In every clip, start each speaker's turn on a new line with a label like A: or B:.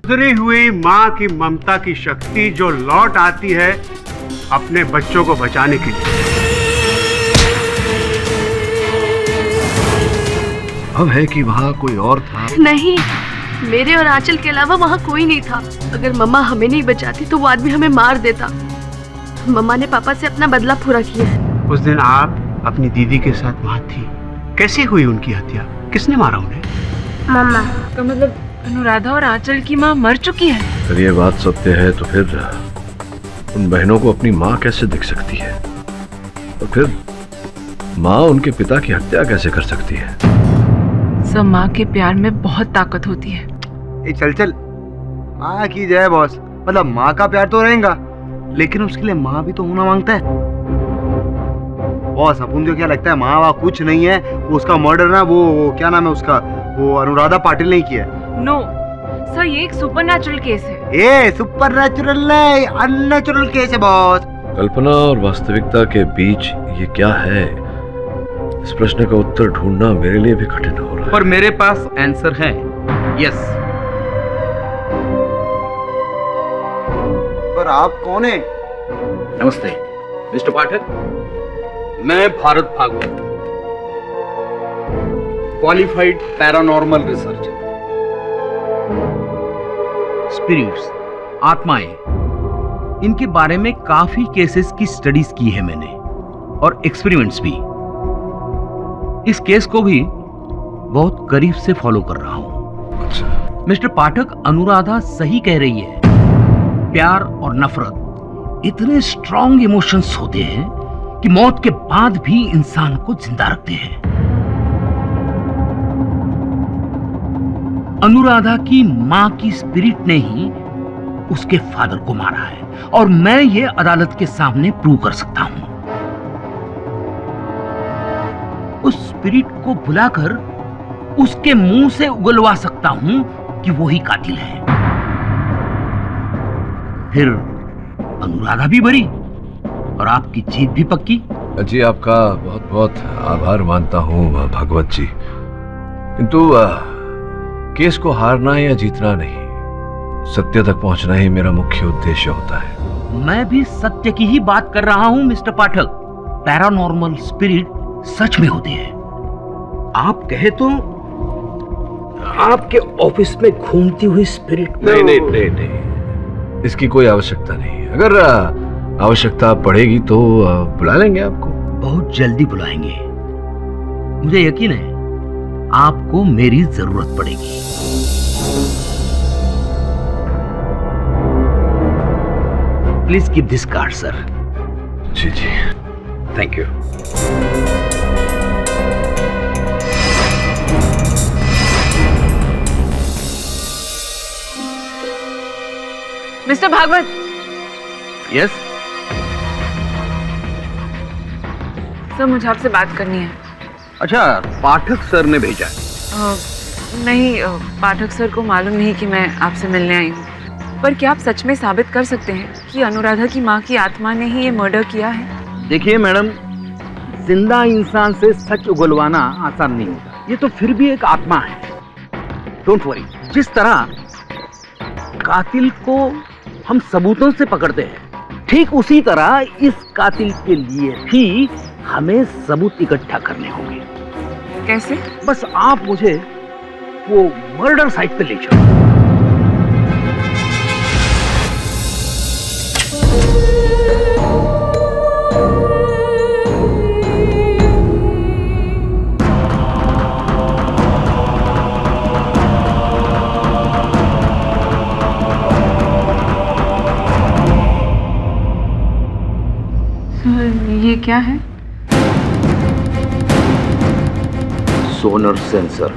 A: गुजरी हुई माँ की ममता की शक्ति जो लौट आती है अपने बच्चों को बचाने के लिए।
B: अब है कि वहाँ कोई और था?
C: नहीं, मेरे और आंचल के अलावा वहाँ कोई नहीं था। अगर मम्मा हमें नहीं बचाती तो वो आदमी हमें मार देता। मम्मा ने पापा से अपना बदला पूरा किया है।
A: उस दिन आप अपनी दीदी के साथ वहाँ थी, कैसे हुई उनकी हत्या? किसने मारा उन्हें?
D: मम्मा।
E: तो मतलब अनुराधा और आंचल की माँ मर चुकी है?
B: अगर ये बात सत्य है तो फिर उन बहनों को अपनी माँ कैसे दिख सकती है? और फिर माँ उनके पिता की हत्या कैसे कर सकती है?
E: सब माँ के प्यार में बहुत ताकत होती है।
F: चल चल, माँ की जय बॉस। मतलब माँ का प्यार तो रहेगा, लेकिन उसके लिए माँ भी तो होना मांगता है। बॉस अपन को क्या लगता है माँ वहाँ कुछ नहीं है, वो उसका मर्डर ना वो क्या नाम है उसका, वो अनुराधा पाटिल नहीं किया है।
E: नो सर, ये एक सुपरनैचुरल केस है।
F: ये सुपरनैचुरल नहीं, अननेचुरल केस है बॉस।
B: कल्पना और वास्तविकता के बीच ये क्या है, इस प्रश्न का उत्तर ढूंढना मेरे लिए भी कठिन हो रहा है।
G: पर मेरे पास आंसर है। यस।
F: पर आप कौन है?
G: नमस्ते मिस्टर पाठक, मैं Bharat Bhagwat, qualified paranormal researcher. Spirits, आत्माएं, इनके बारे में काफी केसेस की स्टडीज की है मैंने, और एक्सपेरिमेंट्स भी। इस केस को भी बहुत करीब से फॉलो कर रहा हूं।
B: अच्छा।
G: मिस्टर पाठक, अनुराधा सही कह रही है। प्यार और नफरत इतने स्ट्रॉन्ग इमोशंस होते हैं कि मौत के बाद भी इंसान को जिंदा रखते हैं। अनुराधा की मां की स्पिरिट ने ही उसके फादर को मारा है, और मैं ये अदालत के सामने प्रूव कर सकता हूं। उस स्पिरिट को बुलाकर उसके मुंह से उगलवा सकता हूं कि वो ही कातिल है। फिर अनुराधा भी बरी और आपकी जीत भी पक्की।
B: जी, आपका बहुत बहुत आभार मानता हूँ भागवत जी, किंतु केस को हारना या जीतना नहीं, सत्य तक पहुंचना ही मेरा मुख्य उद्देश्य होता है।
G: मैं भी सत्य की ही बात कर रहा हूं मिस्टर पाठक। पैरानॉर्मल स्पिरिट सच में होते हैं। आप कहे तो आपके ऑफिस में घूमती हुई स्पिरिट।
B: नहीं, इसकी कोई आवश्यकता नहीं। अगर आवश्यकता पड़ेगी तो बुला लेंगे आपको।
G: बहुत जल्दी बुलाएंगे। मुझे यकीन है आपको मेरी जरूरत पड़ेगी। Please keep this card sir.
B: जी जी,
G: thank you.
E: Mr Bhagwat.
G: Yes
E: sir, मुझे आपसे बात करनी है।
G: अच्छा, पाठक सर ने भेजा है।
E: नहीं, पाठक सर को मालूम नहीं कि मैं आपसे मिलने आई हूँ। पर क्या आप सच में साबित कर सकते हैं कि अनुराधा की माँ की आत्मा ने ही ये मर्डर किया है?
G: देखिए मैडम, जिंदा इंसान से सच उगलवाना आसान नहीं होता। ये तो फिर भी एक आत्मा है। Don't worry. जिस तरह कातिल को हम सबूतों से पकड़ते हैं, ठीक उसी तरह इस कातिल के लिए भी हमें सबूत इकट्ठा करने होंगे।
E: कैसे?
G: बस आप मुझे वो मर्डर साइट पे ले चलो।
E: ये क्या है?
G: सोनर सेंसर।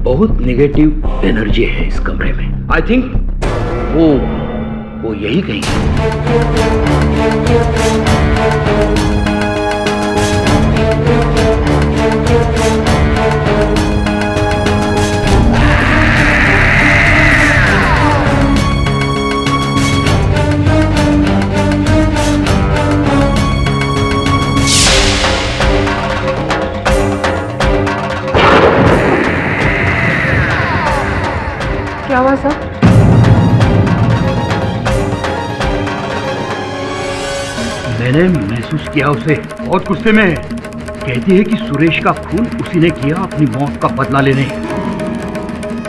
G: बहुत नेगेटिव एनर्जी है इस कमरे में। आई थिंक वो यही कहीं है।
E: क्या हुआ सर?
G: मैंने महसूस किया उसे बहुत गुस्से में है। कहती है कि सुरेश का खून उसी ने किया अपनी मौत का बदला लेने।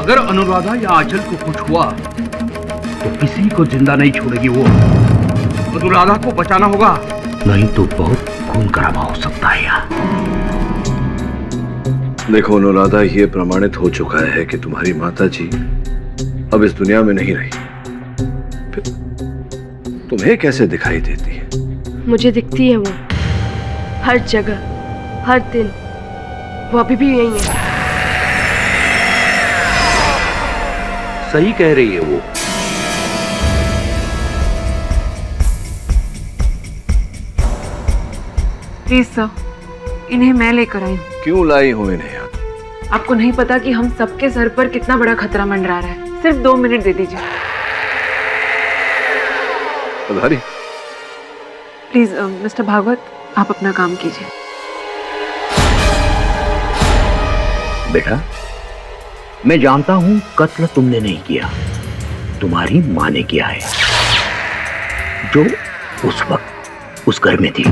G: अगर अनुराधा या आंचल को कुछ हुआ तो किसी को जिंदा नहीं छोड़ेगी वो। अनुराधा को बचाना होगा, नहीं तो बहुत खून खराबा हो सकता है यार।
B: देखो अनुराधा, ये प्रमाणित हो चुका है कि तुम्हारी माता जी अब इस दुनिया में नहीं रही। फिर तुम्हें कैसे दिखाई देती है?
C: मुझे दिखती है वो, हर जगह, हर दिन। वो अभी भी यही है।
G: सही कह रही है वो।
E: प्लीज सर, इन्हें मैं लेकर आई हूँ।
B: क्यों लाई हो इन्हें यहाँ?
E: आपको नहीं पता कि हम सबके सर पर कितना बड़ा खतरा मंडरा रहा है। सिर्फ 2 मिनट दे दीजिए
B: पधारी।
E: प्लीज मिस्टर भागवत, आप अपना काम कीजिए।
G: बेटा, मैं जानता हूं कत्ल तुमने नहीं किया, तुम्हारी मां ने किया है, जो उस वक्त उस घर में थी,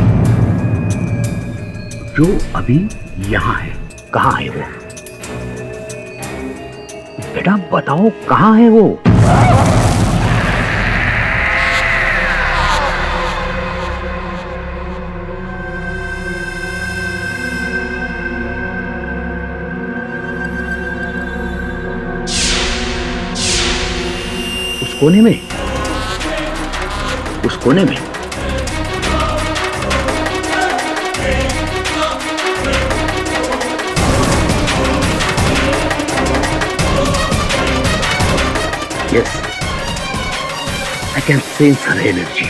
G: जो अभी यहां है। कहां है वो? बेटा बताओ, कहां है वो? उस कोने में, उस कोने में। Yes, I can sense her energy.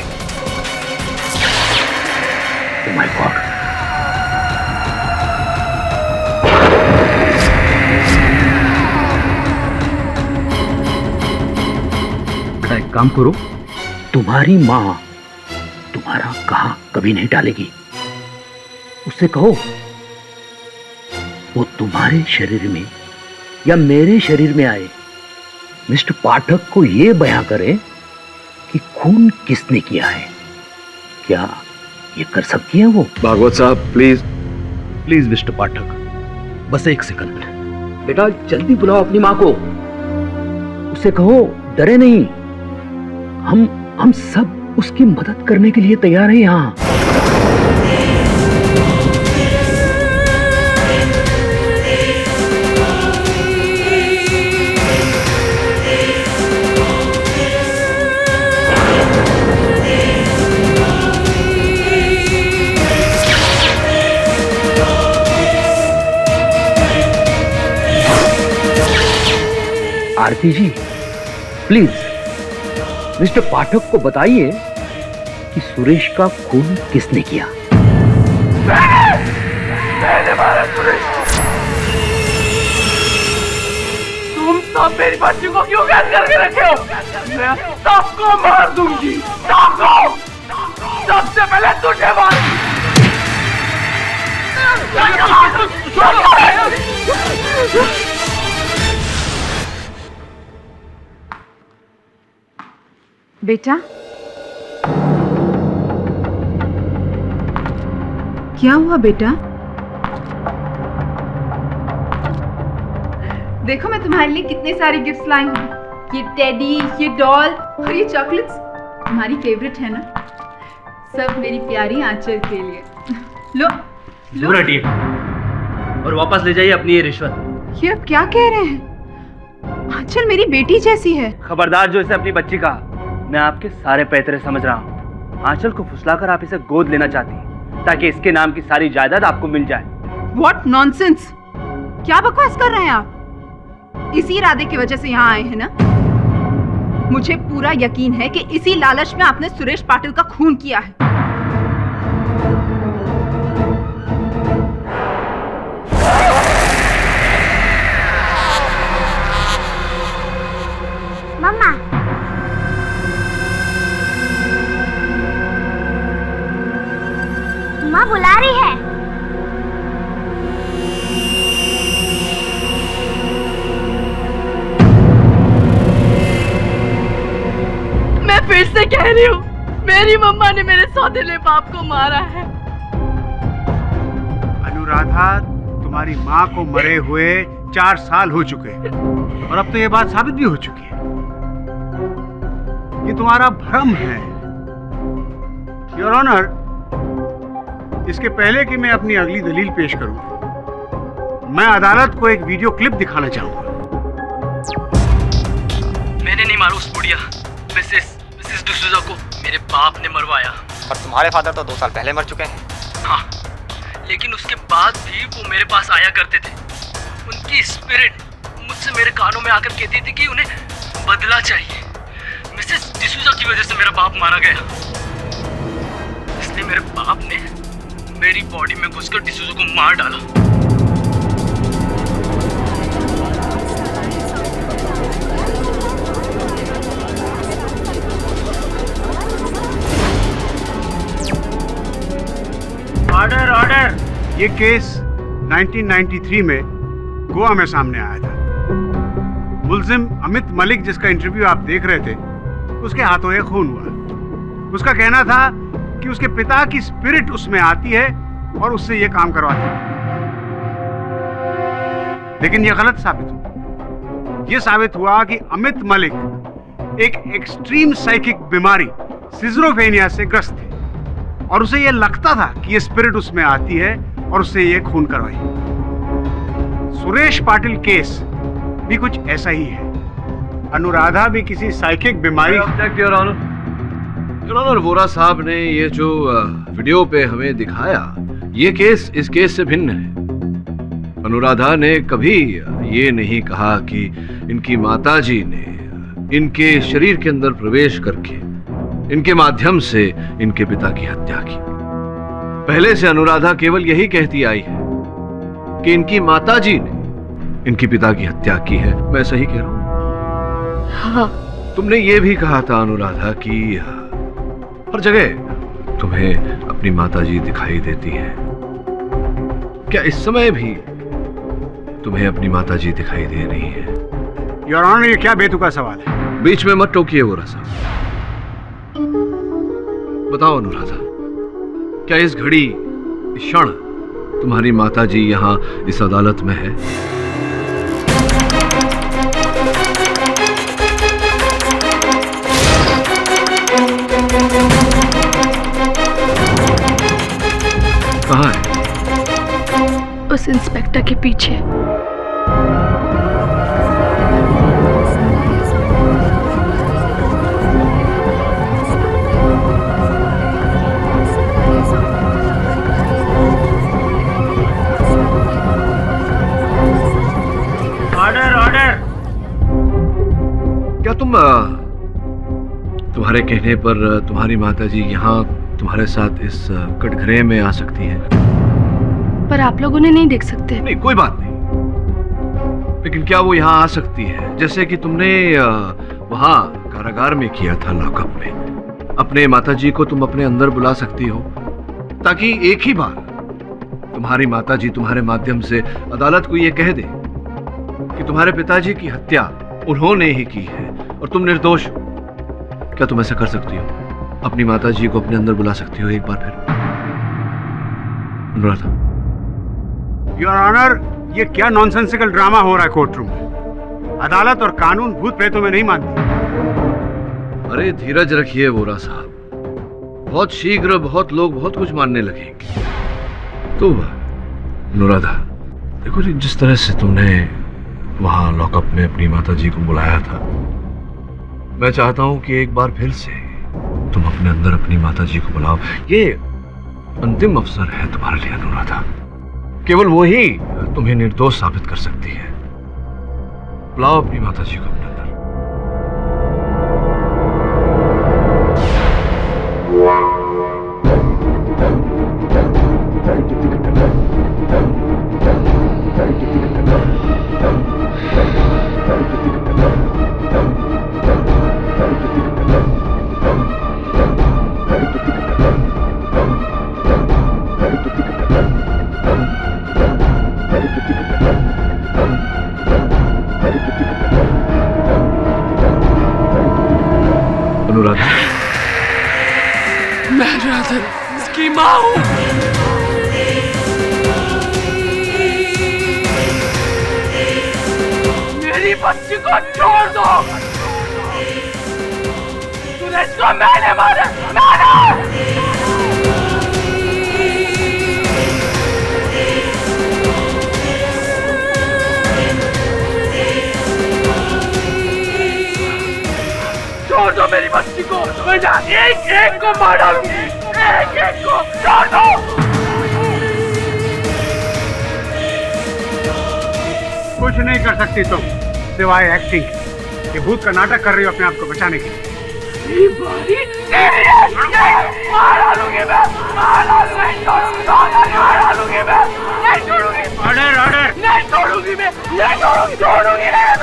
G: Oh my God. बेटा एक काम करो, तुम्हारी माँ तुम्हारा कहा कभी नहीं डालेगी। उससे कहो वो तुम्हारे शरीर में या मेरे शरीर में आए, मिस्टर पाठक को यह बयां करे कि खून किसने किया है। क्या ये कर सकती है वो?
B: भागवत साहब प्लीज।
G: प्लीज मिस्टर पाठक, बस 1 सेकंड। बेटा जल्दी बुलाओ अपनी माँ को। उसे कहो डरे नहीं, हम सब उसकी मदद करने के लिए तैयार हैं यहाँ। आरती जी प्लीज मिस्टर पाठक को बताइए कि सुरेश का खून किसने किया।
D: मैंने मारा सुरेश। तुम सब मेरी बच्ची को क्यों कैद करके रखे हो? मैं सबको मार दूंगी, सबको। सबसे पहले तुझे मारूंगी।
E: बेटा, क्या हुआ बेटा?
H: देखो मैं तुम्हारे लिए कितने सारे गिफ्ट्स लाई हूँ। ये टेडी, ये डॉल और ये चॉकलेट्स तुम्हारी फेवरेट है ना। सब मेरी प्यारी आंचल के लिए। लो लो
D: हटिए और वापस ले जाइए अपनी ये रिश्वत।
H: ये अब क्या कह रहे हैं? आंचल मेरी बेटी जैसी है।
D: खबरदार जो इसे अपनी बच्ची कहा। मैं आपके सारे पैतरे समझ रहा हूँ। आंचल को फुसलाकर आप इसे गोद लेना चाहती हैं ताकि इसके नाम की सारी जायदाद आपको मिल जाए।
H: What nonsense! क्या बकवास कर रहे हैं आप? इसी इरादे की वजह से यहाँ आए हैं ना? मुझे पूरा यकीन है कि इसी लालच में आपने सुरेश पाटिल का खून किया है।
I: मम्मा, माँ बुला रही है।
C: कह रही हूँ, मेरी मम्मा ने मेरे सौतेले बाप को मारा है।
A: अनुराधा, तुम्हारी माँ को मरे हुए 4 साल हो चुके हैं और अब तो ये बात साबित भी हो चुकी है। ये तुम्हारा भ्रम है। योर ऑनर, इसके पहले कि मैं अपनी अगली दलील पेश करूं, मैं अदालत को एक वीडियो क्लिप दिखाना चाहूंगा।
I: मैंने नहीं मारा उस बुढ़िया मिसेस डिसूजा को, मेरे बाप ने मरवाया।
J: पर तुम्हारे फादर तो 2 साल पहले मर चुके हैं।
I: हाँ, लेकिन उसके बाद भी वो मेरे पास आया करते थे। उनकी स्पिरिट मुझसे मेरे कानों में आकर कहती थी कि उन्हें बदला चाहिए। मिसेस डिसूजा की वजह से मेरा बाप मारा गया, इसलिए मेरे बाप ने मेरी बॉडी में घुसकर डिसूजा को मार डाला।
A: Order, order. ये केस 1993 में गोवा में सामने आया था। मुल्जिम अमित मलिक, जिसका इंटरव्यू आप देख रहे थे, उसके हाथों एक खून हुआ। उसका कहना था कि उसके पिता की स्पिरिट उसमें आती है और उससे ये काम करवाती है, लेकिन ये गलत साबित हुआ। ये साबित हुआ कि अमित मलिक एक एक्सट्रीम साइकिक बीमारी सिजरोफेनिया से ग्रस्त थे और उसे ये लगता था कि ये स्पिरिट उसमें आती है और उससे ये खून करवाई। सुरेश पाटिल केस भी कुछ ऐसा ही है। अनुराधा भी किसी साइकिक बीमारी।
B: योर ऑनर, वोरा साहब ने ये जो वीडियो पे हमें दिखाया, ये केस इस केस से भिन्न है। अनुराधा ने कभी ये नहीं कहा कि इनकी माताजी ने इनके शरीर के अंदर प्रवेश करके इनके माध्यम से इनके पिता की हत्या की। पहले से अनुराधा केवल यही कहती आई है कि इनकी माताजी ने इनके पिता की हत्या की है। मैं सही कह रहा हूं?
C: हाँ।
B: तुमने ये भी कहा था अनुराधा कि हर जगह तुम्हें अपनी माताजी दिखाई देती है। क्या इस समय भी तुम्हें अपनी माताजी दिखाई दे रही है?
A: योर ऑनर, ये क्या बेतुका सवाल है?
B: बीच में मत टोकिए वोरा साहब। बताओ अनुराधा, क्या इस घड़ी, इस क्षण तुम्हारी माताजी यहाँ इस अदालत में है? कहाँ है?
C: उस इंस्पेक्टर के पीछे।
A: Order, order.
B: क्या तुम्हारे कहने पर तुम्हारी माताजी यहाँ तुम्हारे साथ इस कटघरे में आ सकती है?
C: पर आप लोग उन्हें नहीं देख सकते।
B: नहीं, कोई बात नहीं, लेकिन क्या वो यहाँ आ सकती है जैसे कि तुमने वहाँ कारागार में किया था, लॉकअप में? अपने माताजी को तुम अपने अंदर बुला सकती हो ताकि एक ही बार तुम्हारी माताजी तुम्हारे माध्यम से अदालत को ये कह दे कि तुम्हारे पिताजी की हत्या उन्होंने ही की है और तुम निर्दोष हो। क्या तुम ऐसा कर सकती हो? अपनी माताजी को अपने अंदर बुला सकती हो एक बार फिर? अनुराधा।
A: योर ऑनर, ये क्या नॉनसेंसिकल ड्रामा हो रहा है कोर्ट रूम में? अदालत और कानून भूत प्रेतों में नहीं मानती।
B: अरे धीरज रखिए वोरा साहब, बहुत शीघ्र बहुत लोग बहुत कुछ मानने लगेंगे। तो अनुराधा, देखो जी, जिस तरह से तुमने वहां लॉकअप में अपनी माताजी को बुलाया था, मैं चाहता हूं कि एक बार फिर से तुम अपने अंदर अपनी माताजी को बुलाओ। ये अंतिम अवसर है तुम्हारे लिए अनुराधा। केवल वो ही तुम्हें निर्दोष साबित कर सकती है। बुलाओ अपनी माताजी को अपने अंदर। अनुराधा,
D: मैं अनुराधा इसकी माँ हूँ। मेरी बच्ची को छोड़ दो। सुरेश को मैंने मारा। छोड़ दो मेरी बच्ची को, एक एक को मार डालूंगी, एक एक को छोड़ दो।
A: कुछ नहीं कर सकती तुम सिवाय एक्टिंग के। ये भूत का नाटक कर रही हो अपने आप को बचाने के लिए। Order order.
D: नहीं छोड़ूंगी मैं, नहीं छोड़ूंगी, छोड़ूंगी नहीं।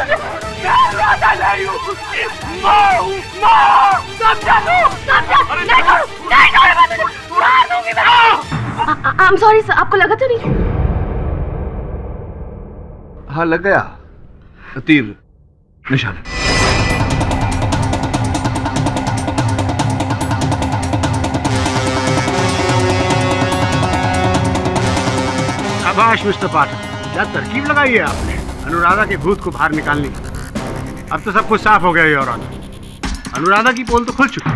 D: मैं अनुराधा नहीं हूँ, माँ हूँ, माँ। समझा तू? समझा? नहीं छोड़ू, नहीं छोड़ू मैं तुझे, मार दूंगी मैं।
C: आई एम सॉरी सर, आपको लगा तो नहीं?
B: हाँ लग गया, तीर निशान।
A: शाबाश मिस्टर पाठक, क्या तरकीब लगाई है आपने अनुराधा के भूत को बाहर निकालने की। अब तो सब कुछ साफ हो गया योर ऑनर। अनुराधा की पोल तो खुल चुकी।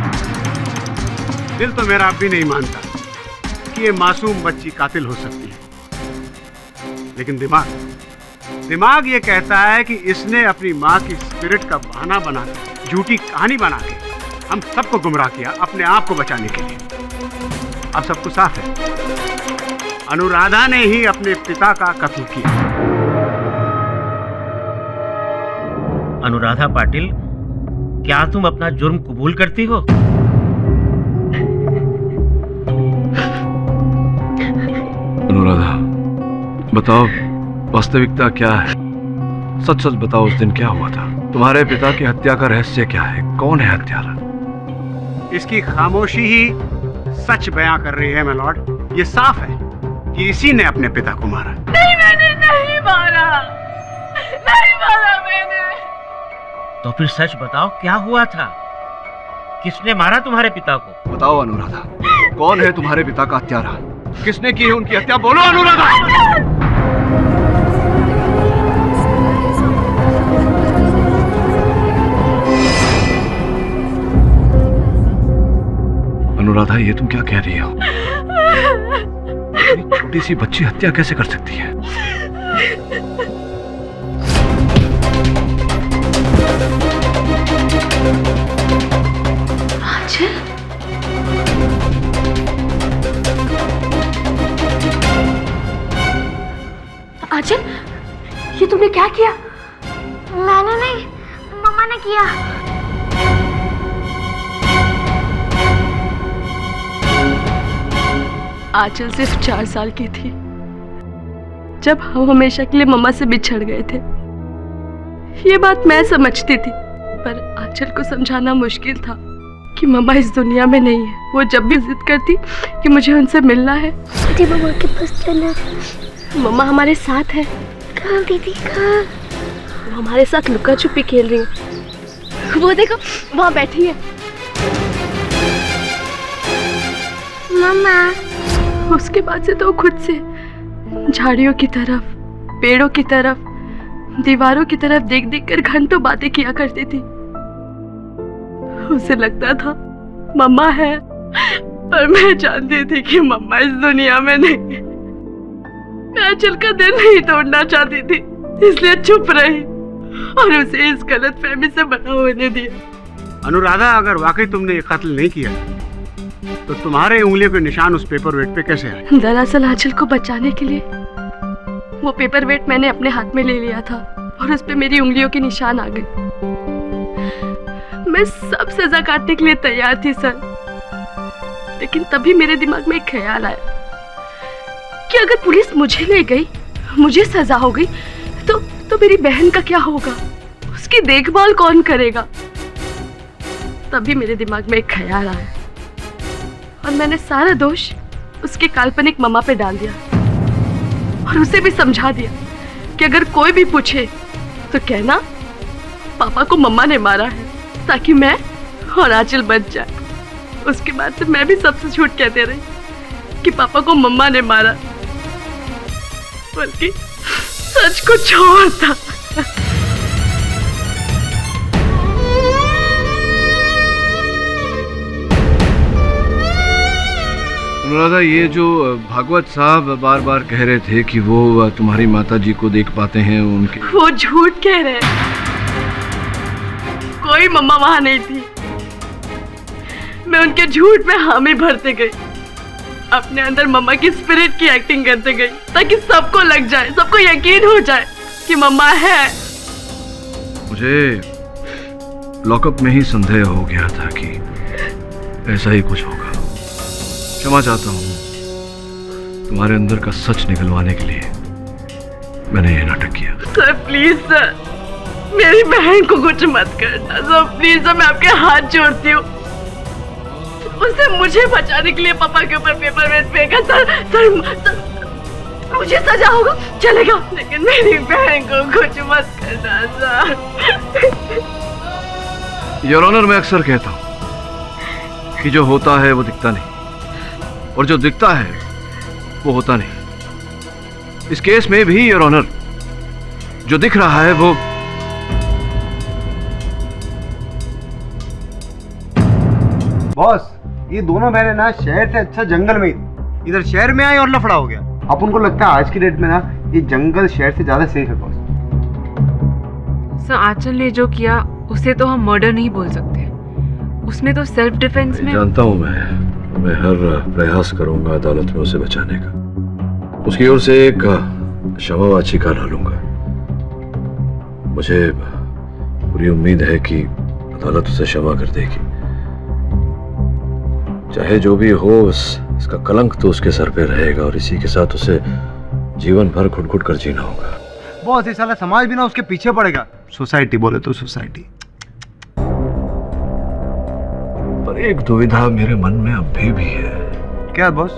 A: दिल तो मेरा अब भी नहीं मानता कि ये मासूम बच्ची कातिल हो सकती है, लेकिन दिमाग ये कहता है कि इसने अपनी माँ की स्पिरिट का बहाना बना के, झूठी कहानी बना के हम सबको गुमराह किया अपने आप को बचाने के लिए। अब सब कुछ साफ है, अनुराधा ने ही अपने पिता का कत्ल किया।
K: अनुराधा पाटिल, क्या तुम अपना जुर्म कबूल करती हो?
B: अनुराधा, बताओ वास्तविकता क्या है? सच सच बताओ, उस दिन क्या हुआ था? तुम्हारे पिता की हत्या का रहस्य क्या है? कौन है हत्यारा?
A: इसकी खामोशी ही सच बयां कर रही है, माय लॉर्ड। ये साफ है कि इसी ने अपने पिता को मारा।
D: नहीं, मैंने नहीं मारा, नहीं मारा मैंने।
K: तो फिर सच बताओ, क्या हुआ था? किसने मारा तुम्हारे पिता को?
B: बताओ अनुराधा, कौन है तुम्हारे पिता का हत्यारा? किसने की है उनकी हत्या? बोलो अनुराधा। अनुराधा, ये तुम क्या कह रही हो? छोटी सी बच्ची हत्या कैसे कर सकती है?
C: आंचल? आंचल, ये तुमने क्या किया?
L: मैंने नहीं, मम्मा ने किया।
C: आंचल सिर्फ 4 साल की थी जब हम हमेशा के लिए मम्मा से बिछड़ गए थे। ये बात मैं समझती थी, पर आंचल को समझाना मुश्किल था कि मम्मा इस दुनिया में नहीं है। वो जब भी जिद करती कि मुझे उनसे मिलना है,
L: दीदी मम्मा के पास चलना।
C: मम्मा हमारे साथ है।
L: कहाँ दीदी, कहाँ?
C: वो हमारे साथ लुका छुपी खेल रही है। वो देखो, वहाँ बैठी है
L: मम्मा।
C: उसके बाद से तो खुद से झाड़ियों की तरफ, पेड़ों की तरफ, दीवारों की तरफ देख देख कर घंटों बातें किया करती थी। उसे लगता था मम्मा है, पर मैं जानती थी कि मम्मा इस दुनिया में नहीं। मैं आंचल का दिल नहीं तोड़ना चाहती थी, इसलिए चुप रही और उसे इस गलतफहमी से बना होने दिया।
A: अनुराधा, अगर वाकई तुमने ये कत्ल नहीं किया तो तुम्हारे उंगलियों के निशान उस पेपर वेट पे कैसे आए?
C: दरअसल आंचल को बचाने के लिए वो पेपर वेट मैंने अपने हाथ में ले लिया था और उस पे मेरी उंगलियों के निशान आ गए। मैं सब सजा काटने के लिए तैयार थी सर, लेकिन तभी मेरे दिमाग में एक ख्याल आया कि अगर पुलिस मुझे ले गई, मुझे सजा हो गई, तो मेरी बहन का क्या होगा? उसकी देखभाल कौन करेगा? तभी मेरे दिमाग में एक ख्याल आया और मैंने सारा दोष उसके काल्पनिक मम्मा पे डाल दिया और उसे भी समझा दिया कि अगर कोई भी पूछे तो कहना पापा को मम्मा ने मारा है, ताकि मैं और आंचल बच जाए। उसके बाद से मैं भी सबसे झूठ कहते रही कि पापा को मम्मा ने मारा, बल्कि सच कुछ और था।
B: अनुराधा, ये जो भागवत साहब बार बार कह रहे थे कि वो तुम्हारी माता जी को देख पाते हैं, उनके
C: वो झूठ कह रहे हैं। कोई मम्मा वहां नहीं थी। मैं उनके झूठ में हामी भरते गई, अपने अंदर मम्मा की स्पिरिट की एक्टिंग करते गई ताकि सबको लग जाए, सबको यकीन हो जाए कि मम्मा है।
B: मुझे लॉकअप में ही संदेह हो गया था कि ऐसा ही कुछ होगा। क्षमा चाहता हूँ, तुम्हारे अंदर का सच निकलवाने के लिए मैंने ये नाटक किया।
C: सर प्लीज सर, मेरी बहन को कुछ मत करना सर, प्लीज सर, मैं आपके हाथ जोड़ती हूँ। उसने मुझे बचाने के लिए पापा के ऊपर पेपर वेट फेंका। सर मुझे सजा होगा चलेगा, लेकिन मेरी बहन को कुछ मत करना सर।
B: योर ऑनर, मैं अक्सर कहता हूँ कि जो होता है वो दिखता नहीं, और जो दिखता है वो होता नहीं। इस केस में भी योर ऑनर, जो दिख रहा है वो
F: बॉस, ये दोनों बहनें ना शहर से अच्छा जंगल में, इधर शहर में आए और लफड़ा हो गया। अब उनको लगता है आज की डेट में ना ये जंगल शहर से ज्यादा सेफ है बॉस।
E: सर, आंचल ने जो किया उसे तो हम मर्डर नहीं बोल सकते, उसने तो सेल्फ डिफेंस में।
B: जानता हूं मैं हर प्रयास करूंगा अदालत में उसे बचाने का। उसकी ओर से एक क्षमावाचिका डालूंगा। मुझे पूरी उम्मीद है कि अदालत उसे क्षमा कर देगी। चाहे जो भी हो, इसका कलंक तो उसके सर पे रहेगा और इसी के साथ उसे जीवन भर घुट-घुट कर जीना होगा।
F: बॉस, ये साला समाज भी ना उसके पीछे पड़ेगा। सोसाइटी बोले तो सोसाइटी।
B: पर एक दुविधा मेरे मन में अभी भी है।
F: क्या बॉस?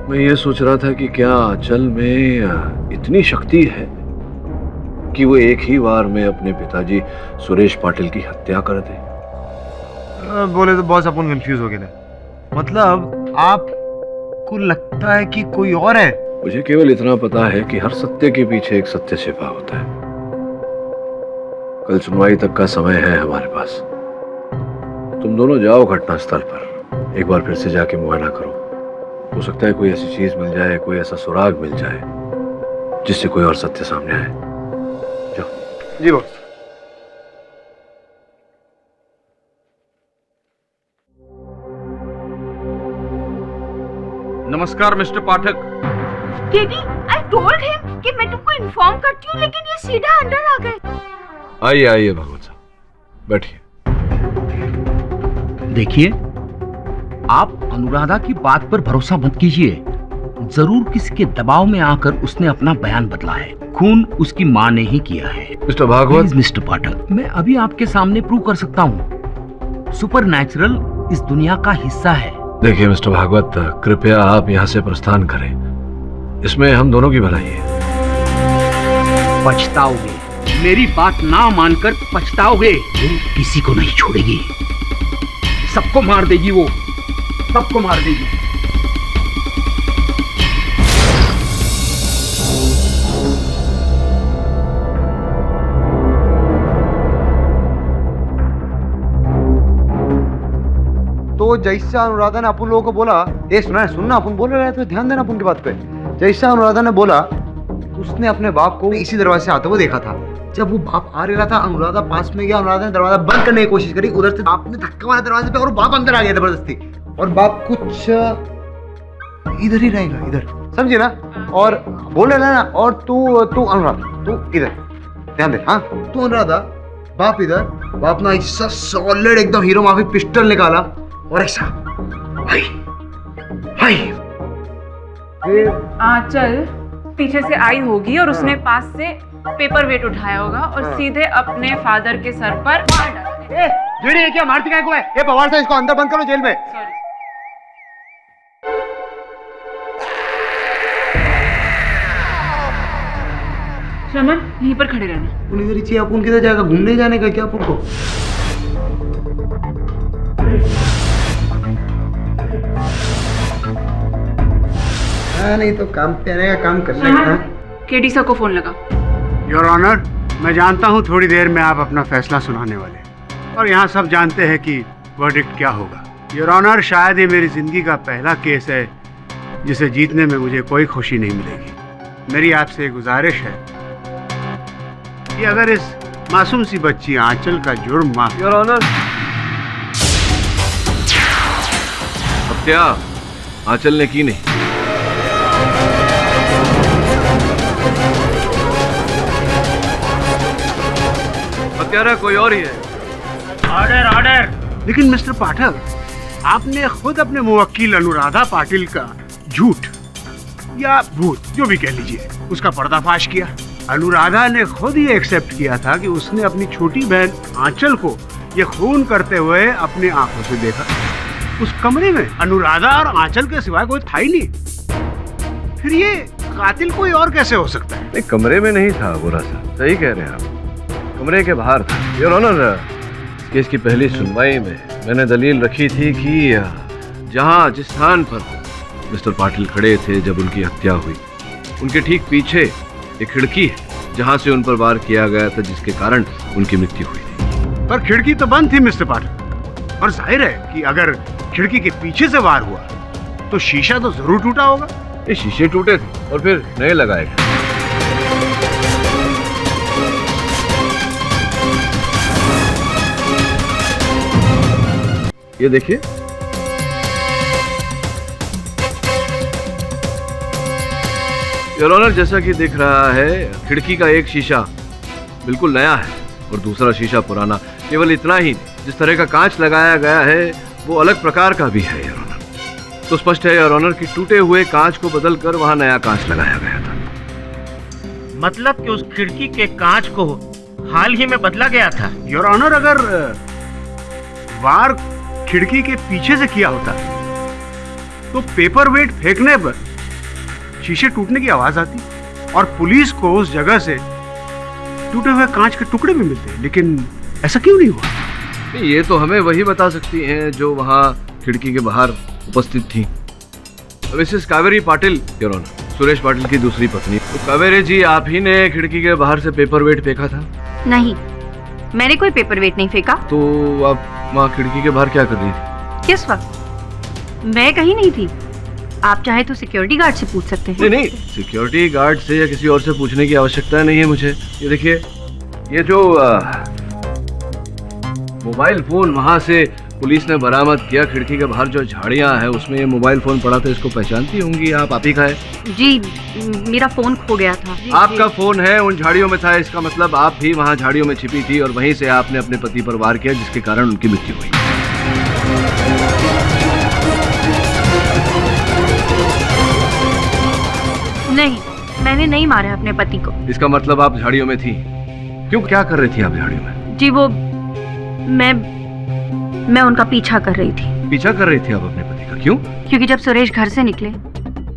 B: मैं ये सोच रहा था कि क्या आंचल में इतनी शक्ति है कि वो एक ही वार में अपने पिताजी सुरेश पाटिल की हत्या कर दे।
F: बोले तो बॉस अपन कंफ्यूज हो गए। मतलब आपको लगता है कि कोई और है?
B: मुझे केवल इतना पता है कि हर सत्य के पीछे एक सत्य छिपा होता है। कल सुनवाई तक का समय है हमारे पास। तुम दोनों जाओ घटनास्थल पर, एक बार फिर से जाके मुआयना करो। हो सकता है कोई ऐसी चीज मिल जाए, कोई ऐसा सुराग मिल जाए जिससे कोई और सत्य सामने आए। जाओ।
F: जी बॉस।
G: नमस्कार mister Pathak.
H: Daddy, I told him कि मैं तुमको इन्फॉर्म करती हूँ, लेकिन ये सीधा अंदर आ गए।
B: आइए आइए भागवत साहब, बैठिए।
G: देखिए, आप अनुराधा की बात पर भरोसा मत कीजिए। जरूर किसी के दबाव में आकर उसने अपना बयान बदला है। खून उसकी माँ ने ही किया है।
B: मिस्टर भागवत।
G: मिस्टर पाठक, मैं अभी आपके सामने प्रूव कर सकता हूँ। सुपरनैचुरल इस दुनिया का हिस्सा है।
B: देखिए मिस्टर भागवत, कृपया आप यहाँ से प्रस्थान करें। इसमें हम दोनों की भलाई है।
G: पछताओगे, मेरी बात ना मानकर पछताओगे। वो किसी को नहीं छोड़ेगी, सबको मार देगी, वो सबको मार देगी।
F: तो जैसा अनुराधा ने अपन लोगों को बोला, ये सुनना अपन बोल रहे थे, ध्यान देना अपन की बात पे। जैसा अनुराधा ने बोला, उसने अपने बाप को इसी दरवाजे से आते हुए देखा था। जब वो बाप आ रहा था, अनुराधा पास में गया, अनुराधा ने दरवाजा बंद करने की कोशिश करी। उधर से बाप ने धक्का मारा दरवाजे पे और बाप अंदर आ गया जबरदस्ती। और बाप कुछ इधर ही रहेगा, इधर, समझे ना? और बोले ना, और तू अनुराधा, तू इधर ध्यान दे। हाँ, तू अनुराधा, बाप इधर। बाप ना ऐसा सॉलिड एकदम हीरो माफी पिस्टल निकाला और ऐसा हाय हाय।
E: आंचल पीछे से आई होगी और उसने पास से पेपर वेट उठाया होगा और सीधे अपने फादर के सर पर मार डाला।
F: ये क्या मारती काय को है? ये पवार से इसको अंदर बंद करो जेल में।
E: श्रमण, यहीं पर खड़े रहना।
F: उन इधर ही अपन किधर जाएगा? घूमने जाने का क्या अपन को? हाँ, नहीं तो काम पे आने का काम करने का।
E: केडी सर को फोन लगा।
A: योर ऑनर, मैं जानता हूँ थोड़ी देर में आप अपना फैसला सुनाने वाले हैं और यहाँ सब जानते हैं कि वर्डिक्ट क्या होगा। योर ऑनर, शायद ये मेरी जिंदगी का पहला केस है जिसे जीतने में मुझे कोई खुशी नहीं मिलेगी। मेरी आपसे गुजारिश है कि अगर इस मासूम सी बच्ची आंचल का जुर्म माफ।
B: योर ऑनर, हत्या आंचल ने की नहीं। हत्यारा कोई और ही है।
K: Order order.
A: लेकिन मिस्टर पाठक, आपने खुद अपने मुवक्किल अनुराधा पाटिल का झूठ या भूत जो भी कह लीजिए उसका पर्दाफाश किया। अनुराधा ने खुद ही एक्सेप्ट किया था कि उसने अपनी छोटी बहन आंचल को ये खून करते हुए अपनी आंखों से देखा। उस कमरे में अनुराधा और आंचल के सिवाय कोई था ही नहीं। फिर ये कातिल कोई और कैसे हो सकता है?
B: नहीं, कमरे में नहीं था बुरा साहब, सही कह रहे हैं आप, कमरे के बाहर था। योर ऑनर, केस की पहली सुनवाई में मैंने दलील रखी थी कि जहां जिस स्थान पर मिस्टर पाटिल खड़े थे जब उनकी हत्या हुई, उनके ठीक पीछे एक खिड़की है जहां से उन पर वार किया गया था, जिसके कारण उनकी मृत्यु हुई थी।
A: पर खिड़की तो बंद थी मिस्टर पाठक, और जाहिर है कि अगर खिड़की के पीछे से वार हुआ तो शीशा तो जरूर टूटा होगा।
B: ये शीशे टूटे थे और फिर नए लगाए गए। ये देखिए, योर ऑनर, जैसा कि दिख रहा है खिड़की का एक शीशा बिल्कुल नया है और दूसरा शीशा पुराना। केवल इतना ही, जिस तरह का कांच लगाया गया है वो अलग प्रकार का भी है योर ऑनर। तो स्पष्ट है योर ऑनर कि टूटे हुए कांच को बदलकर वहां नया कांच लगाया गया था।
K: मतलब कि उस खिड़की के कांच को हाल ही में बदला गया था।
A: योर ऑनर, अगर वार खिड़की के पीछे से किया होता तो पेपर वेट फेंकने पर शीशे टूटने की आवाज आती और पुलिस को उस जगह से टूटे हुए कांच के टुकड़े भी मिलते, लेकिन ऐसा क्यों नहीं हुआ?
B: ये तो हमें वही बता सकती हैं जो वहां खिड़की के बाहर उपस्थित थी। Mrs Kaveri Patil your honour, Suresh Patil की दूसरी पत्नी। तो कावेरी जी, आप ही ने खिड़की के बाहर से पेपर वेट फेंका था?
M: नहीं, मैंने कोई पेपर वेट नहीं फेंका।
B: तो आप वहाँ खिड़की के बाहर क्या कर रही थी?
M: किस वक्त? मैं कहीं नहीं थी। आप चाहे तो सिक्योरिटी गार्ड से पूछ सकते हैं।
B: नहीं, सिक्योरिटी गार्ड से या किसी और से पूछने की आवश्यकता नहीं है मुझे। ये देखिए, ये जो मोबाइल फोन वहां से पुलिस ने बरामद किया, खिड़की के बाहर जो झाड़ियां है उसमें ये मोबाइल फोन पड़ा था, इसको पहचानती होंगी आप ही का है?
M: जी, मेरा फोन खो गया था।
B: आपका फोन है, उन झाड़ियों में था, इसका मतलब आप भी वहां झाड़ियों में छिपी थी और वहीं से आपने अपने पति पर वार किया, जिसके कारण उनकी मृत्यु हुई।
M: नहीं, मैंने नहीं मारा अपने पति को।
B: इसका मतलब आप झाड़ियों में थी। क्यों, क्या कर रही थी आप झाड़ियों में?
M: जी, वो मैं उनका पीछा कर रही थी।
B: पीछा कर रही थी आप अपने पति का? क्यों?
M: क्योंकि जब सुरेश घर से निकले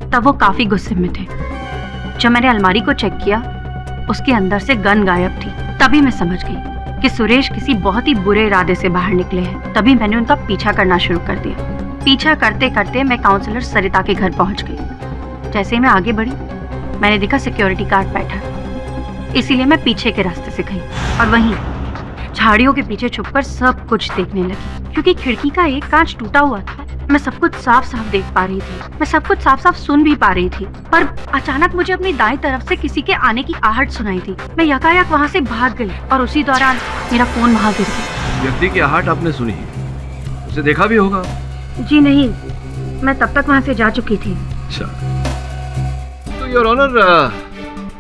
M: तब वो काफी गुस्से में थे। जब मैंने अलमारी को चेक किया, उसके अंदर से गन गायब थी। तभी मैं समझ गई कि सुरेश किसी बहुत ही बुरे इरादे से बाहर निकले हैं। तभी मैंने उनका पीछा करना शुरू कर दिया। पीछा करते करते मैं काउंसलर सरिता के घर पहुंच गई। जैसे ही मैं आगे बढ़ी, मैंने देखा सिक्योरिटी गार्ड बैठा। इसीलिए मैं पीछे के रास्ते से गई और वहीं झाड़ियों के पीछे छुपकर सब कुछ देखने लगी। क्योंकि खिड़की का एक कांच टूटा हुआ था, मैं सब कुछ साफ साफ देख पा रही थी। मैं सब कुछ साफ साफ सुन भी पा रही थी। पर अचानक मुझे अपनी दाएं तरफ से किसी के आने की आहट सुनाई थी। मैं यकायक वहाँ से भाग गई और उसी दौरान मेरा फोन वहाँ गिर गया।
B: व्यक्ति की आहट आपने सुनी, उसे देखा भी होगा?
M: जी नहीं, मैं तब तक वहाँ से जा चुकी थी।
B: अच्छा, तो योर ऑनर,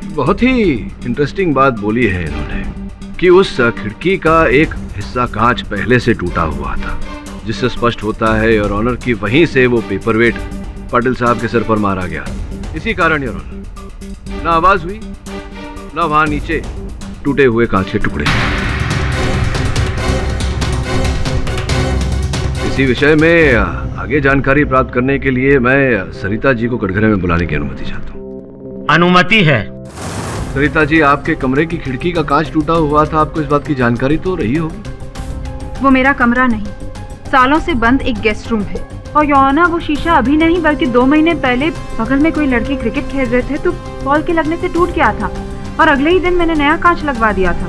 B: बहुत ही इंटरेस्टिंग बात बोली है इन्होंने कि उस खिड़की का एक हिस्सा कांच पहले से टूटा हुआ था, जिससे स्पष्ट होता है योर ऑनर कि वहीं से वो पेपरवेट पाटिल साहब के सर पर मारा गया। इसी कारण योर ऑनर, ना आवाज हुई, ना वहां नीचे टूटे हुए कांच के टुकड़े। इसी विषय में आगे जानकारी प्राप्त करने के लिए मैं सरिता जी को कटघरे में बुलाने की अनुमति चाहता हूँ।
K: अनुमति है।
B: सरिता जी, आपके कमरे की खिड़की का कांच टूटा हुआ था, आपको इस बात की जानकारी तो रही होगी?
H: वो मेरा कमरा नहीं, सालों से बंद एक गेस्ट रूम है
E: और योना वो शीशा अभी नहीं बल्कि 2 महीने पहले बगल में कोई लड़के क्रिकेट खेल रहे थे तो बॉल के लगने से टूट गया था और अगले ही दिन मैंने नया कांच लगवा दिया था।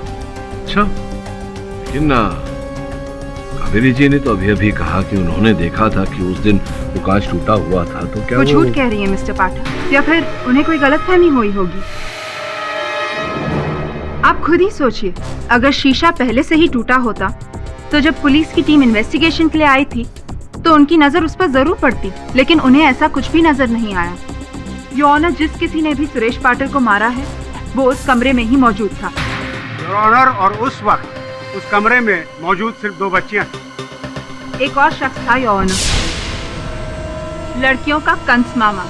B: अच्छा, लेकिन कावेरी जी ने तो अभी अभी कहा कि उन्होंने देखा था कि उस दिन वो कांच टूटा हुआ था, तो क्या
H: वो झूठ कह रही है मिस्टर पाठक, या फिर उन्हें कोई गलतफहमी हुई होगी। आप खुद ही सोचिए, अगर शीशा पहले से ही टूटा होता तो जब पुलिस की टीम इन्वेस्टिगेशन के लिए आई थी तो उनकी नजर उस पर जरूर पड़ती, लेकिन उन्हें ऐसा कुछ भी नजर नहीं आया। योर ऑनर, जिस किसी ने भी सुरेश पाटिल को मारा है वो उस कमरे में ही मौजूद था।
A: योर ऑनर, और उस वक्त उस कमरे में मौजूद सिर्फ 2 बच्चियां थी।
H: एक और शख्स था योर ऑनर, लड़कियों का कंस मामा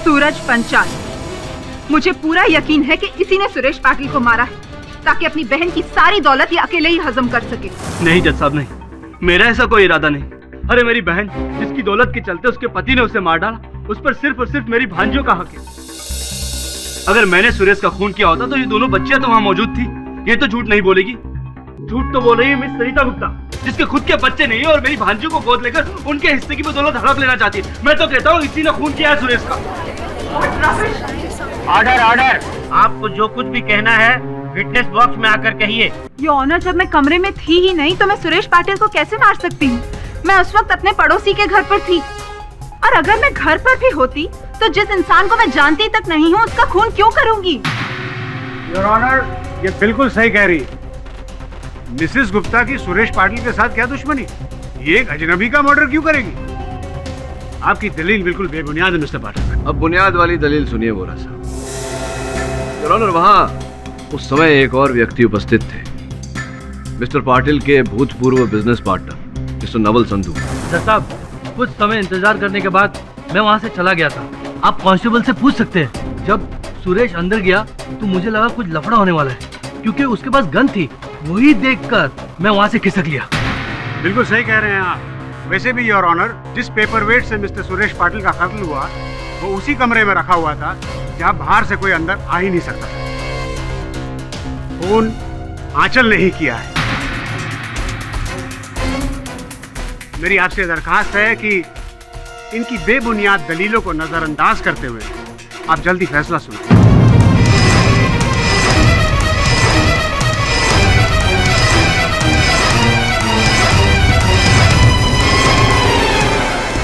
H: सूरज पंचाल। मुझे पूरा यकीन है कि इसी ने सुरेश पाटिल को मारा है ताकि अपनी बहन की सारी दौलत ये अकेले ही हजम कर सके।
I: नहीं जज साहब, नहीं, मेरा ऐसा कोई इरादा नहीं। अरे मेरी बहन जिसकी दौलत के चलते उसके पति ने उसे मार डाला, उस पर सिर्फ और सिर्फ मेरी भांजियों का हक है। अगर मैंने सुरेश का खून किया होता तो ये दोनों बच्चियां तो वहां मौजूद थी। ये तो झूठ नहीं बोलेगी। झूठ तो बोल रही है मिस सरिता गुप्ता, जिसके खुद के बच्चे नहीं है और मेरी भांजियों को गोद लेकर उनके हिस्से की भी दौलत हड़प लेना चाहती है। मैं तो कहता हूँ इसी ने खून किया है सुरेश का।
K: ऑर्डर ऑर्डर, आपको जो कुछ भी कहना है विटनेस बॉक्स में आकर कहिए।
H: योर ऑनर, जब मैं कमरे में थी ही नहीं तो मैं सुरेश पाटिल को कैसे मार सकती हूँ? मैं उस वक्त अपने पड़ोसी के घर पर थी, और अगर मैं घर पर भी होती तो जिस इंसान को मैं जानती तक नहीं हूँ उसका खून क्यों करूंगी?
A: योर ऑनर, ये बिल्कुल सही कह रही है। मिसेस गुप्ता की सुरेश पाटिल के साथ क्या दुश्मनी? ये एक अजनबी का मर्डर क्यों करेगी? आपकी दलील बिल्कुल बेबुनियाद है मिस्टर पाठक।
B: अब बुनियाद वाली दलील सुनिए बोरा साहब। योर ऑनर, वहाँ उस समय एक और व्यक्ति उपस्थित थे, मिस्टर पाटिल के भूतपूर्व business partner mister Naval Sandhu.
I: जज साहब, कुछ समय इंतजार करने के बाद मैं वहाँ से चला गया था। आप कांस्टेबल से पूछ सकते हैं। जब सुरेश अंदर गया तो मुझे लगा कुछ लफड़ा होने वाला है, क्योंकि उसके पास गन थी। वही देखकर मैं वहाँ से खिसक लिया।
A: बिल्कुल सही कह रहे हैं आप। वैसे भी योर ऑनर, जिस पेपरवेट से मिस्टर सुरेश पाटिल का कत्ल हुआ वो उसी कमरे में रखा हुआ था जहाँ बाहर से कोई अंदर आ ही नहीं सकता था। खून आंचल नहीं किया है। मेरी आपसे दरखास्त है कि इनकी बेबुनियाद दलीलों को नजरअंदाज करते हुए आप जल्दी फैसला सुनिए।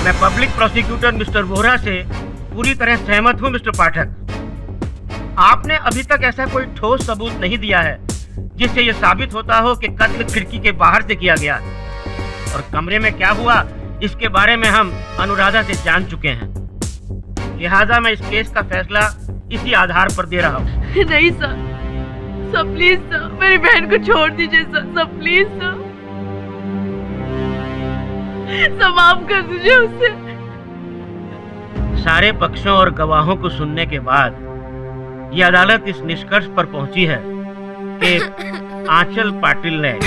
K: मैं पब्लिक प्रोसिक्यूटर मिस्टर वोहरा से पूरी तरह सहमत हूँ। मिस्टर पाठक, आपने अभी तक ऐसा कोई ठोस सबूत नहीं दिया है जिससे यह साबित होता हो कि कत्ल खिड़की के बाहर से किया गया, और कमरे में क्या हुआ इसके बारे में हम अनुराधा से जान चुके हैं। लिहाजा मैं इस केस का फैसला इसी आधार पर दे रहा हूँ।
C: नहीं सर, सर प्लीज सर, मेरी बहन को छोड़ दीजिए सर, सर प्लीज सर, माफ कर दीजिए उसे।
K: सारे पक्षों और गवाहों को सुनने के बाद ये अदालत इस निष्कर्ष पर पहुंची है कि आंचल पाटिल ने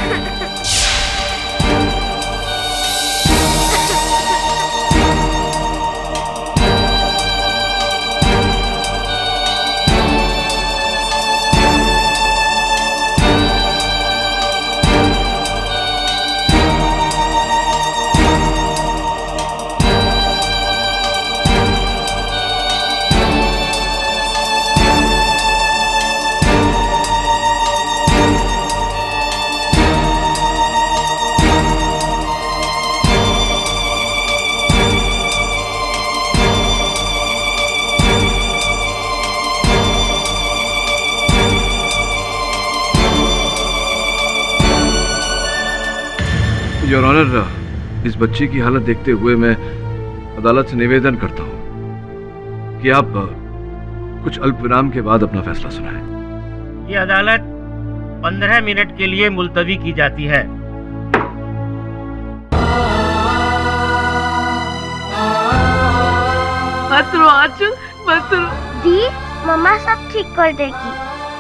B: योर ऑनर, इस बच्ची की हालत देखते हुए मैं अदालत से निवेदन करता हूं कि आप कुछ अल्प विराम के बाद अपना फैसला सुनाएं।
K: ये अदालत 15 मिनट के लिए मुलतवी की जाती है।
C: मत रो आंचल, मत रो।
L: दी, मम्मा सब ठीक कर देगी।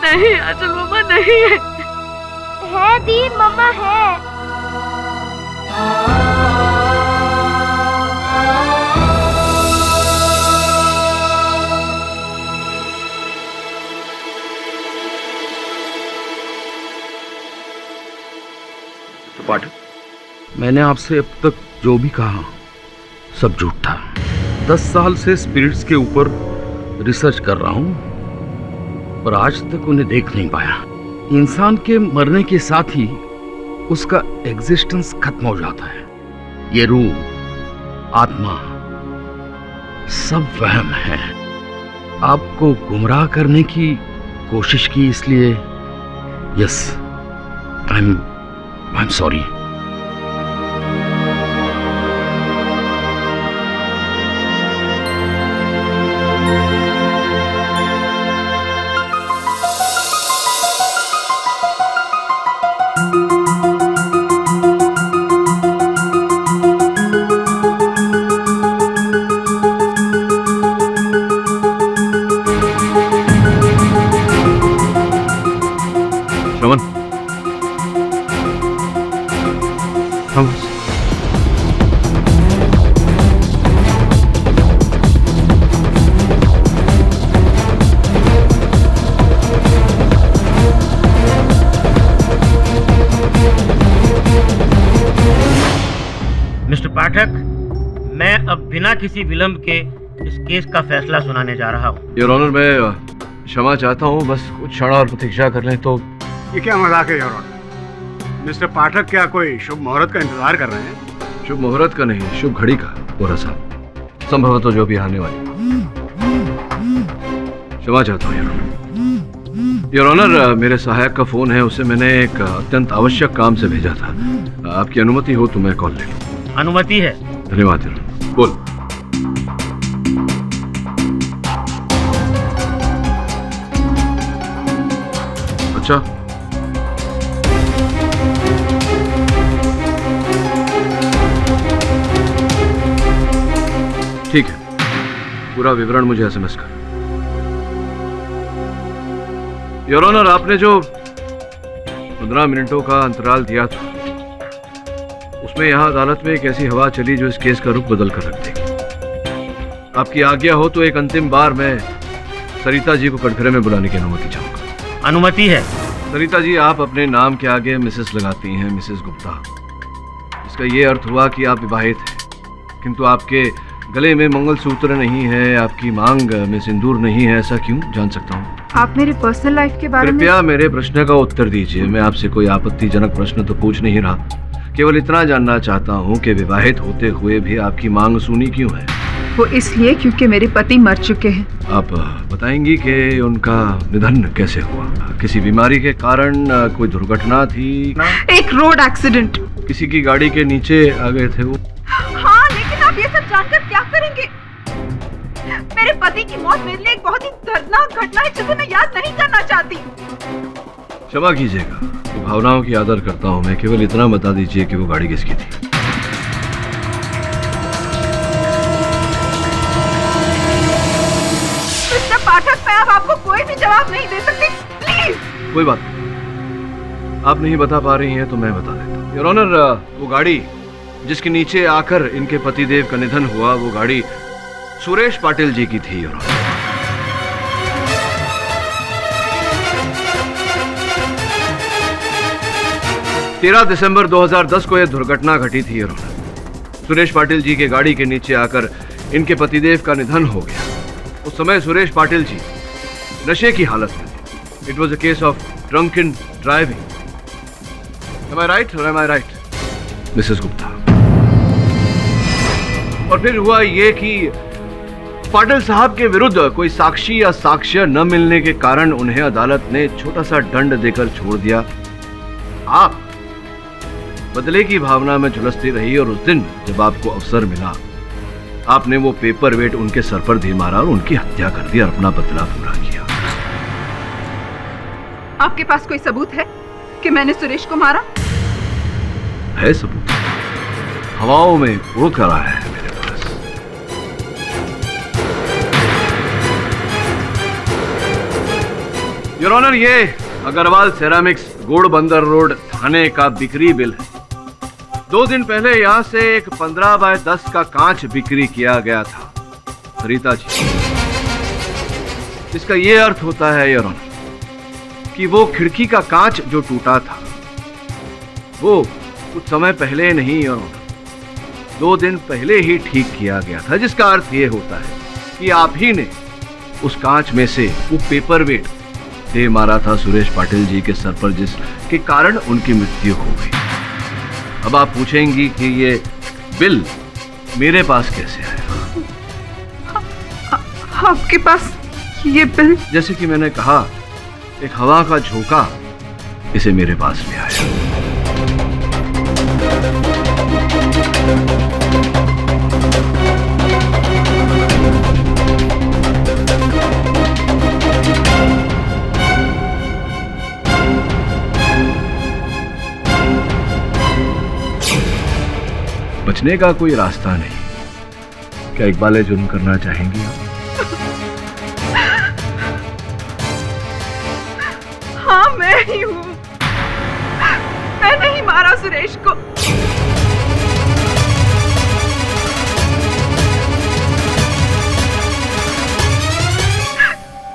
C: नहीं आंचल, मम्मा नहीं है।
L: है दी, मम्मा है।
G: पाठक, मैंने आपसे अब तक जो भी कहा सब झूठ था। 10 साल से स्पिरिट्स के ऊपर रिसर्च कर रहा हूं, पर आज तक उन्हें देख नहीं पाया। इंसान के मरने के साथ ही उसका एग्जिस्टेंस खत्म हो जाता है। ये रूह, आत्मा सब वहम है। आपको गुमराह करने की कोशिश की, इसलिए yes, I am sorry.
K: Mister Pathak, मैं अब बिना किसी विलंब के इस केस का फैसला सुनाने जा रहा हूँ।
B: योर ऑनर, मैं क्षमा चाहता हूँ, बस कुछ क्षण और प्रतीक्षा कर लें तो।
A: ये क्या मजाक है योर ऑनर? मिस्टर पाठक क्या कोई शुभ मुहूर्त का इंतजार कर रहे हैं?
B: शुभ मुहूर्त का नहीं, शुभ घड़ी का बोरा साहब, संभवतः जो भी आने वाली। क्षमा चाहता हूँ योर ऑनर। योर ऑनर, मेरे सहायक का फोन है, उसे मैंने एक अत्यंत आवश्यक काम से भेजा था। आपकी अनुमति हो तो मैं कॉल ले लूँ।
K: अनुमति है।
B: धन्यवाद योर ऑनर। बोल। अच्छा, ठीक है, पूरा विवरण मुझे एसएमएस कर। योर ऑनर, आपने जो 15 मिनटों का अंतराल दिया था, उसमें यहां अदालत में एक ऐसी हवा चली जो इस केस का रुख बदल कर रख देगी। आपकी आज्ञा हो तो एक अंतिम बार मैं सरिता जी को कटघरे में बुलाने की अनुमति चाहूंगा।
K: अनुमति है।
B: सरिता जी, आप अपने नाम के आगे मिसेस लगाती हैं, मिसेस गुप्ता। इसका ये अर्थ हुआ कि आप विवाहित हैं, किंतु आपके गले में मंगलसूत्र नहीं है, आपकी मांग में सिंदूर नहीं है। ऐसा क्यों, जान सकता हूँ?
H: आप मेरे पर्सनल लाइफ के बारे में?
B: कृपया मेरे प्रश्न का उत्तर दीजिए। मैं आपसे कोई आपत्तिजनक प्रश्न तो पूछ नहीं रहा, केवल इतना जानना चाहता हूँ कि विवाहित होते हुए भी आपकी मांग सुनी क्यों है?
H: वो इसलिए क्योंकि मेरे पति मर चुके हैं।
B: आप बताएंगी कि उनका निधन कैसे हुआ? किसी बीमारी के कारण, कोई दुर्घटना थी?
H: एक रोड एक्सीडेंट।
B: किसी की गाड़ी के नीचे आ गए थे वो?
H: हाँ, लेकिन आप ये सब जानकर क्या करेंगे? मेरे पति की मौत मेरे लिए एक बहुत ही दर्दनाक घटना है जिसे मैं याद नहीं करना चाहती।
B: क्षमा कीजिएगा, भावनाओं की आदर करता हूँ मैं। केवल इतना बता दीजिए कि वो गाड़ी किसकी थी?
H: मिस्टर पाठक, मैं अब आपको कोई भी जवाब नहीं दे सकती, प्लीज।
B: कोई बात नहीं, आप नहीं बता पा रही हैं तो मैं बता देता हूँ। योर ऑनर, वो गाड़ी जिसके नीचे आकर इनके पतिदेव का निधन हुआ, वो गाड़ी सुरेश पाटिल जी की थी। योर ऑनर, 13 दिसंबर 2010 को यह दुर्घटना घटी थी। योर ऑनर, सुरेश पाटिल जी के गाड़ी के नीचे आकर इनके पतिदेव का निधन हो गया। उस समय सुरेश पाटिल जी नशे की हालत में थे। It was a case of drunken driving. Am I right or am I right, Mrs Gupta? और फिर हुआ ये कि पाटिल साहब के विरुद्ध कोई साक्षी या साक्ष्य न मिलने के कारण उन्हें अदालत ने छोटा सा दंड देकर छोड़ दिया। आप बदले की भावना में झुलसती रही और उस दिन जब आपको अवसर मिला, आपने वो पेपर वेट उनके सर पर दे मारा और उनकी हत्या कर दी और अपना बदला पूरा किया।
H: आपके पास कोई सबूत है कि मैंने सुरेश को मारा?
B: है सबूत, हवाओं में उड़ कर आया है मेरे पास। योर ऑनर, ये अग्रवाल सेरामिक्स घोड़बंदर रोड थाने का बिक्री बिल है। 2 दिन पहले यहाँ से एक 15 बाय 10 का कांच बिक्री किया गया था सरिता जी। इसका ये अर्थ होता है योर ऑनर कि वो खिड़की का कांच जो टूटा था वो कुछ समय पहले नहीं योर ऑनर, 2 दिन पहले ही ठीक किया गया था, जिसका अर्थ ये होता है कि आप ही ने उस कांच में से वो पेपर वेट दे मारा था सुरेश पाटिल जी के सर पर, जिसके कारण उनकी मृत्यु हो गई। अब आप पूछेंगी कि ये बिल मेरे पास कैसे आया?
H: आपके पास ये बिल?
B: जैसे कि मैंने कहा, एक हवा का झोंका इसे मेरे पास ले आया। बचने का कोई रास्ता नहीं। क्या इकबाल जुर्म करना चाहेंगी आप?
H: हाँ, मैं ही हूँ। मैंने ही मारा सुरेश को।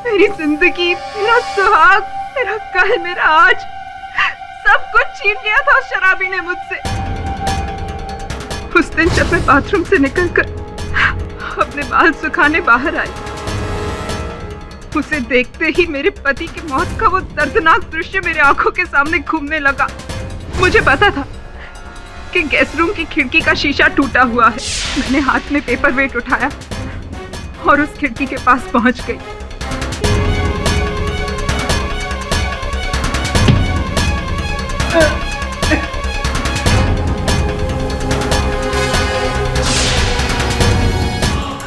H: मेरी जिंदगी, मेरा सुहाग, मेरा कल, मेरा आज, सब कुछ छीन लिया था उस शराबी ने मुझसे। उस दिन जब मैं बाथरूम से निकलकर अपने बाल सुखाने बाहर आई, उसे देखते ही मेरे पति की मौत का वो दर्दनाक दृश्य मेरे आंखों के सामने घूमने लगा। मुझे पता था कि गैस रूम की खिड़की का शीशा टूटा हुआ है। मैंने हाथ में पेपर वेट उठाया और उस खिड़की के पास पहुंच गई।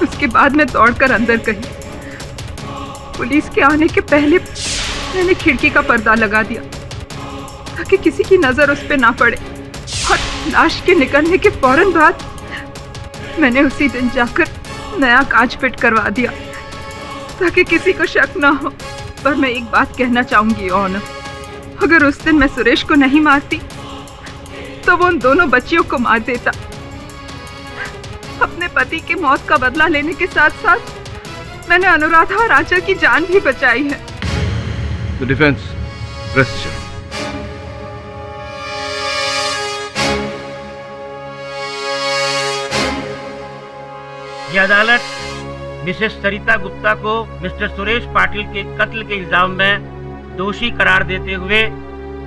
H: उसके बाद मैं दौड़कर अंदर गई। पुलिस के आने के पहले मैंने खिड़की का पर्दा लगा दिया ताकि किसी की नजर उस पर ना पड़े, और लाश के निकलने के फौरन बाद मैंने उसी दिन जाकर नया कांच फिट करवा दिया ताकि किसी को शक ना हो। पर मैं एक बात कहना चाहूंगी ऑनर, अगर उस दिन मैं सुरेश को नहीं मारती तो वो उन दोनों बच्चियों को मार देता। अपने पति की मौत का बदला लेने के साथ साथ मैंने अनुराधा और आंचल की जान भी बचाई है।
B: The defense, rest.
K: ये अदालत मिसेस सरिता गुप्ता को मिस्टर सुरेश पाटिल के कत्ल के इल्जाम में दोषी करार देते हुए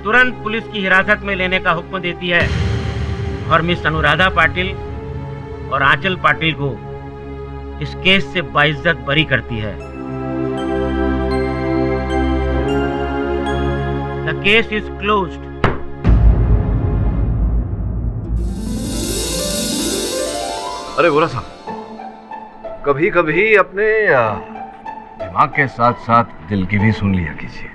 K: तुरंत पुलिस की हिरासत में लेने का हुक्म देती है और मिस अनुराधा पाटिल और आंचल पाटिल को इस केस से बाइज्जत बरी करती है। The case is closed.
B: अरे बोला साहब, कभी कभी अपने दिमाग के साथ साथ दिल की भी सुन लिया कीजिए।